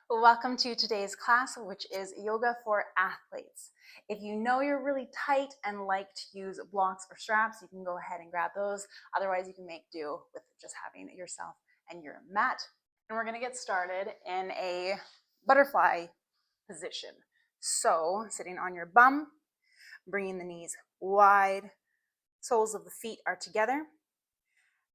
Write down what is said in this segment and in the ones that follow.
Welcome to today's class, which is yoga for athletes. If you know you're really tight and like to use blocks or straps, you can go ahead and grab those. Otherwise, you can make do with just having yourself and your mat. And we're going to get started in a butterfly position. So, sitting on your bum, bringing the knees wide, soles of the feet are together.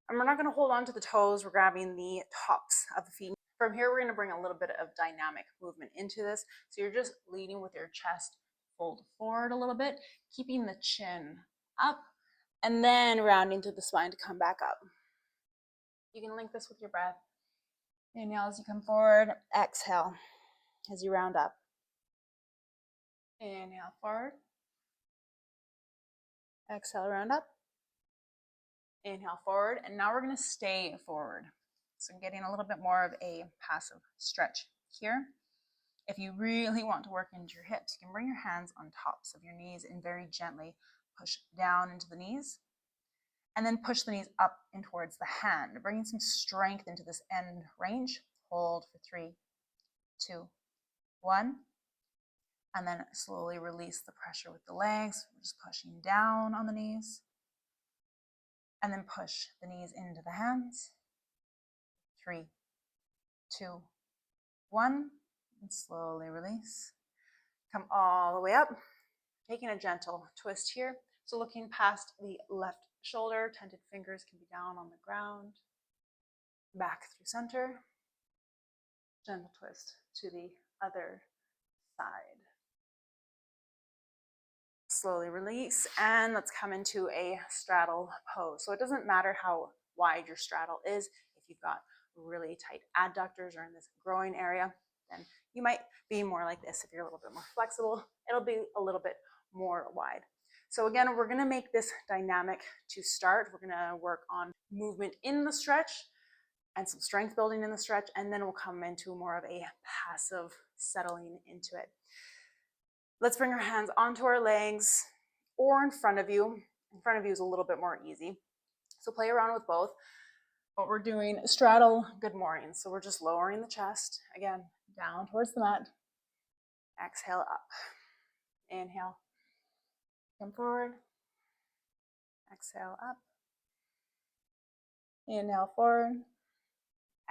And we're not going to hold on to the toes, we're grabbing the tops of the feet. From here, we're going to bring a little bit of dynamic movement into this. So you're just leading with your chest fold forward a little bit, keeping the chin up, and then rounding through the spine to come back up. You can link this with your breath. Inhale as you come forward, exhale as you round up. Inhale forward, exhale, round up. Inhale forward, and now we're going to stay forward. So getting a little bit more of a passive stretch here. If you really want to work into your hips, you can bring your hands on tops of your knees and very gently push down into the knees. And then push the knees up and towards the hand, bringing some strength into this end range. Hold for 3, 2, 1. And then slowly release the pressure with the legs. We're just pushing down on the knees. And then push the knees into the hands. 3, 2, 1. And slowly release. Come all the way up. Taking a gentle twist here. So looking past the left shoulder, tented fingers can be down on the ground. Back through center. Gentle twist to the other side. Slowly release, and let's come into a straddle pose. So it doesn't matter how wide your straddle is. If you've got really tight adductors or in this groin area, then you might be more like this. If you're a little bit more flexible, it'll be a little bit more wide. So again, we're going to make this dynamic to start. We're going to work on movement in the stretch and some strength building in the stretch, and then we'll come into more of a passive settling into it. Let's bring our hands onto our legs or in front of you. In front of you is a little bit more easy. So play around with both. What we're doing, straddle, good morning. So we're just lowering the chest, again, down towards the mat. Exhale up. Inhale. Come forward. Exhale up. Inhale forward.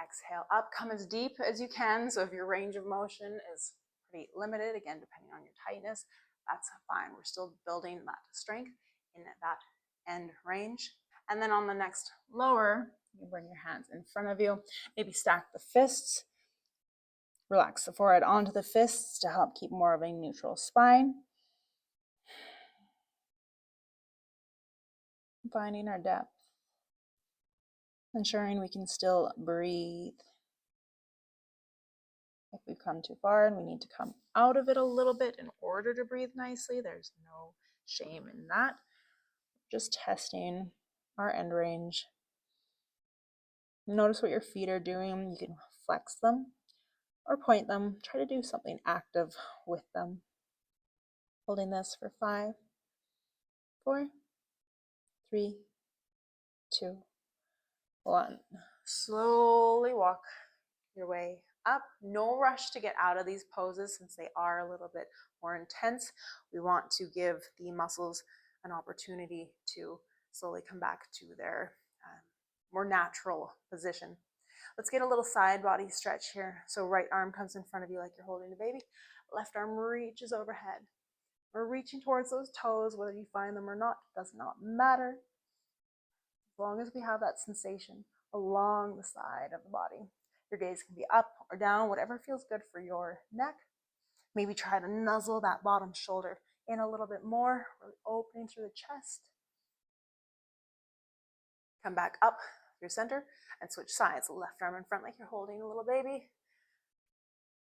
Exhale up. Come as deep as you can. So if your range of motion is pretty limited, again, depending on your tightness, that's fine. We're still building that strength in that end range. And then on the next lower, you bring your hands in front of you. Maybe stack the fists. Relax the forehead onto the fists to help keep more of a neutral spine. Finding our depth. Ensuring we can still breathe. If we've come too far and we need to come out of it a little bit in order to breathe nicely, there's no shame in that. Just testing our end range. Notice what your feet are doing. You can flex them or point them. Try to do something active with them. Holding this for 5, 4, 3, 2, 1. Slowly walk your way up. No rush to get out of these poses since they are a little bit more intense. We want to give the muscles an opportunity to slowly come back to their more natural position. Let's get a little side body stretch here. So right arm comes in front of you like you're holding a baby. Left arm reaches overhead. We're reaching towards those toes, whether you find them or not, does not matter. As long as we have that sensation along the side of the body. Your gaze can be up or down, whatever feels good for your neck. Maybe try to nuzzle that bottom shoulder in a little bit more, really opening through the chest. Come back up through center and switch sides. Left arm in front like you're holding a little baby.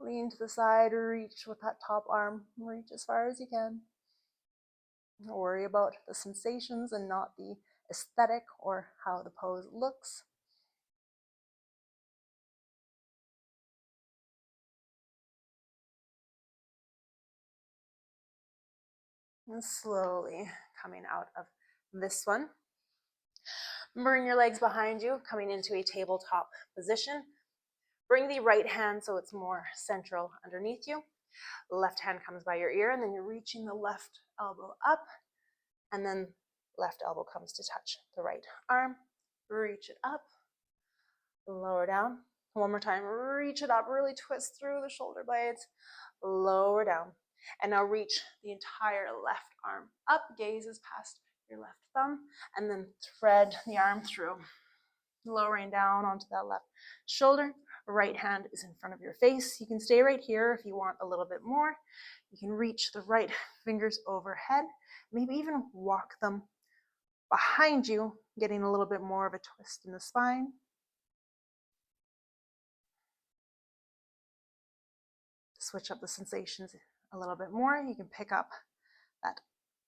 Lean to the side, reach with that top arm. Reach as far as you can. Don't worry about the sensations and not the aesthetic or how the pose looks. And slowly coming out of this one. Bring your legs behind you, coming into a tabletop position. Bring the right hand so it's more central underneath you. Left hand comes by your ear, and then you're reaching the left elbow up, and then left elbow comes to touch the right arm. Reach it up, lower down. One more time, reach it up, really twist through the shoulder blades, lower down. And now reach the entire left arm up, gazes past your left thumb, and then thread the arm through, lowering down onto that left shoulder. Right hand is in front of your face. You can stay right here if you want a little bit more. You can reach the right fingers overhead, maybe even walk them behind you, getting a little bit more of a twist in the spine. Switch up the sensations a little bit more. You can pick up that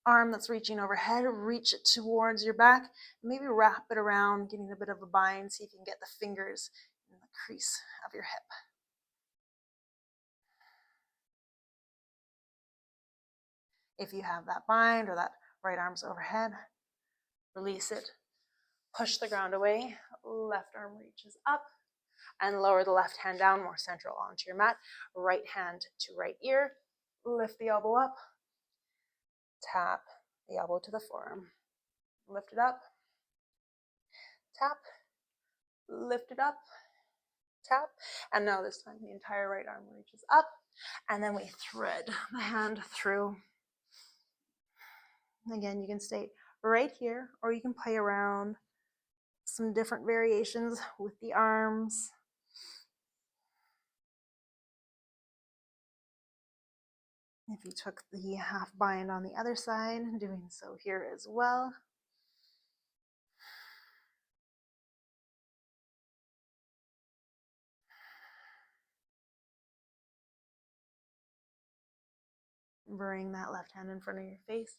arm that's reaching overhead, reach it towards your back, maybe wrap it around, getting a bit of a bind, see if you can get the fingers in the crease of your hip. If you have that bind or that right arm's overhead, release it, push the ground away, left arm reaches up, and lower the left hand down more central onto your mat. Right hand to right ear, lift the elbow up, tap the elbow to the forearm. Lift it up, tap, lift it up, tap, and now this time the entire right arm reaches up, and then we thread the hand through. Again, you can stay right here, or you can play around some different variations with the arms. If you took the half bind on the other side, doing so here as well. Bring that left hand in front of your face,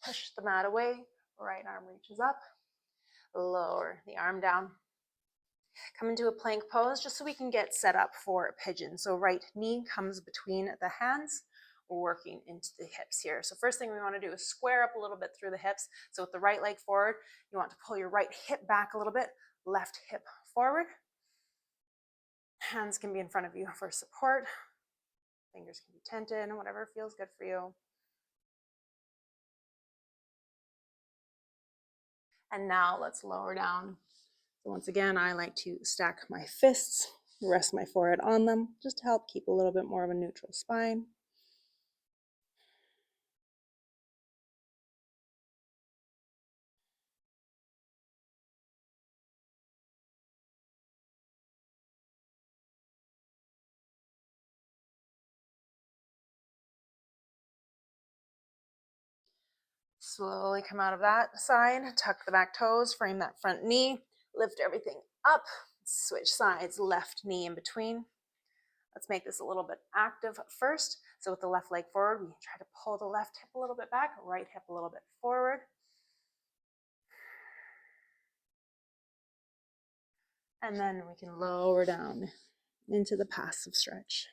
push the mat away, right arm reaches up, lower the arm down. Come into a plank pose just so we can get set up for a pigeon. So right knee comes between the hands, working into the hips here. So first thing we want to do is square up a little bit through the hips. So with the right leg forward, you want to pull your right hip back a little bit, left hip forward. Hands can be in front of you for support. Fingers can be tented, whatever feels good for you. And now let's lower down. So once again, I like to stack my fists, rest my forehead on them, just to help keep a little bit more of a neutral spine. Slowly come out of that side, tuck the back toes, frame that front knee, lift everything up, switch sides, left knee in between. Let's make this a little bit active first. So with the left leg forward, we try to pull the left hip a little bit back, right hip a little bit forward. And then we can lower down into the passive stretch.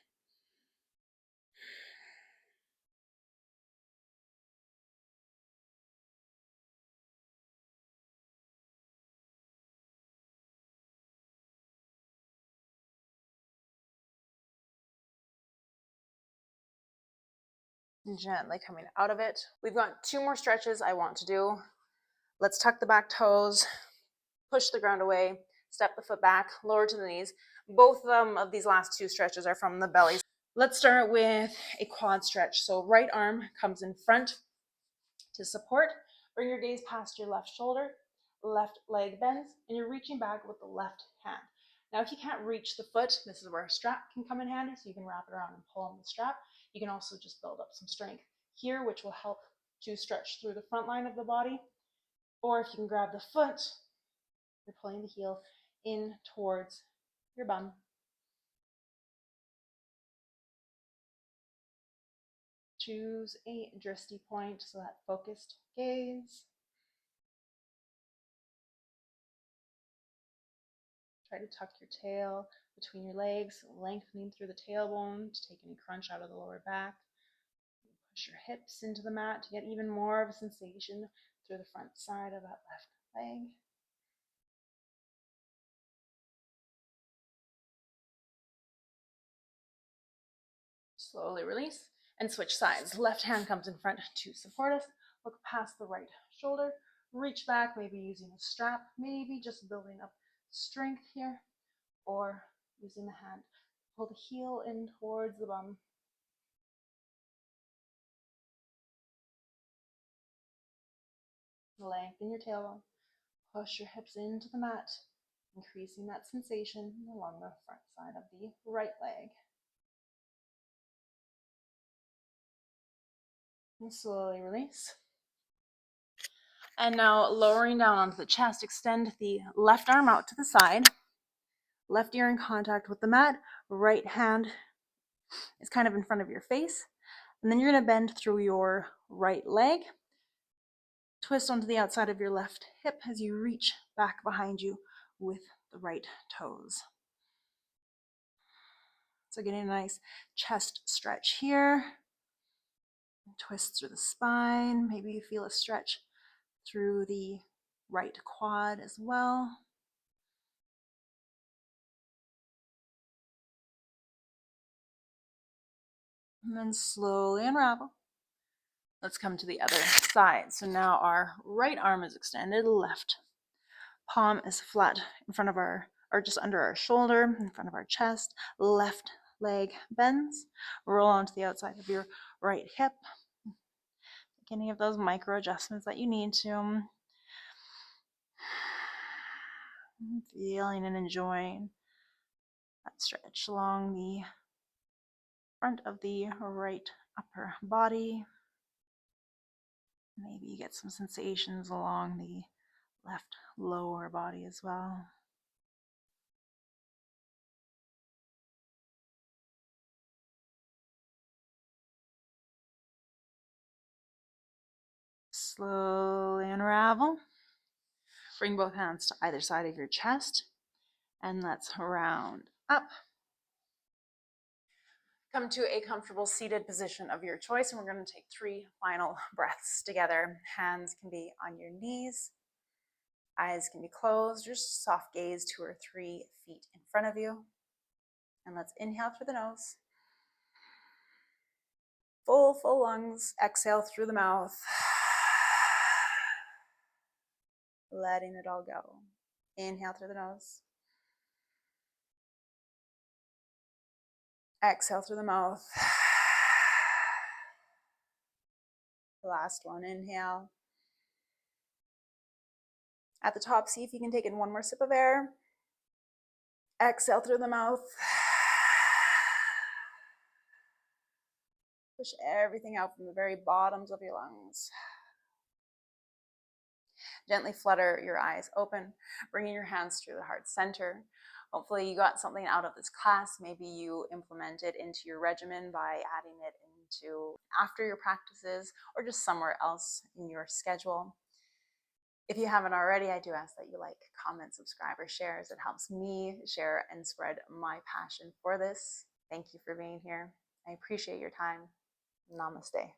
Gently coming out of it. We've got 2 more stretches I want to do. Let's tuck the back toes, push the ground away, step the foot back, lower to the knees. Both of these last 2 stretches are from the belly. Let's start with a quad stretch. So right arm comes in front to support. Bring your gaze past your left shoulder, left leg bends, and you're reaching back with the left hand. Now, if you can't reach the foot, this is where a strap can come in handy, so you can wrap it around and pull on the strap. You can also just build up some strength here, which will help to stretch through the front line of the body. Or if you can grab the foot, you're pulling the heel in towards your bum. Choose a drishti point, so that focused gaze. Try to tuck your tail between your legs, lengthening through the tailbone to take any crunch out of the lower back. Push your hips into the mat to get even more of a sensation through the front side of that left leg. Slowly release and switch sides. Left hand comes in front to support us. Look past the right shoulder. Reach back, maybe using a strap, maybe just building up strength here, or using the hand. Pull the heel in towards the bum. Lengthen your tailbone. Push your hips into the mat, increasing that sensation along the front side of the right leg. And slowly release. And now lowering down onto the chest, extend the left arm out to the side. Left ear in contact with the mat. Right hand is kind of in front of your face. And then you're going to bend through your right leg. Twist onto the outside of your left hip as you reach back behind you with the right toes. So getting a nice chest stretch here. Twist through the spine. Maybe you feel a stretch through the right quad as well. And then slowly unravel. Let's come to the other side. So now our right arm is extended, left palm is flat in front of our, or just under our shoulder, in front of our chest. Left leg bends. Roll onto the outside of your right hip. Make any of those micro adjustments that you need to. Feeling and enjoying that stretch along the front of the right upper body. Maybe you get some sensations along the left lower body as well. Slowly unravel. Bring both hands to either side of your chest, and let's round up. Come to a comfortable seated position of your choice, and we're going to take 3 final breaths together. Hands can be on your knees. Eyes can be closed. Just soft gaze 2 or 3 feet in front of you. And let's inhale through the nose. Full lungs. Exhale through the mouth. Letting it all go. Inhale through the nose. Exhale through the mouth. Last one, inhale. At the top, see if you can take in 1 more sip of air. Exhale through the mouth. Push everything out from the very bottoms of your lungs. Gently flutter your eyes open, bringing your hands through the heart center. Hopefully you got something out of this class. Maybe you implement it into your regimen by adding it into after your practices or just somewhere else in your schedule. If you haven't already, I do ask that you like, comment, subscribe, or share, as it helps me share and spread my passion for this. Thank you for being here. I appreciate your time. Namaste.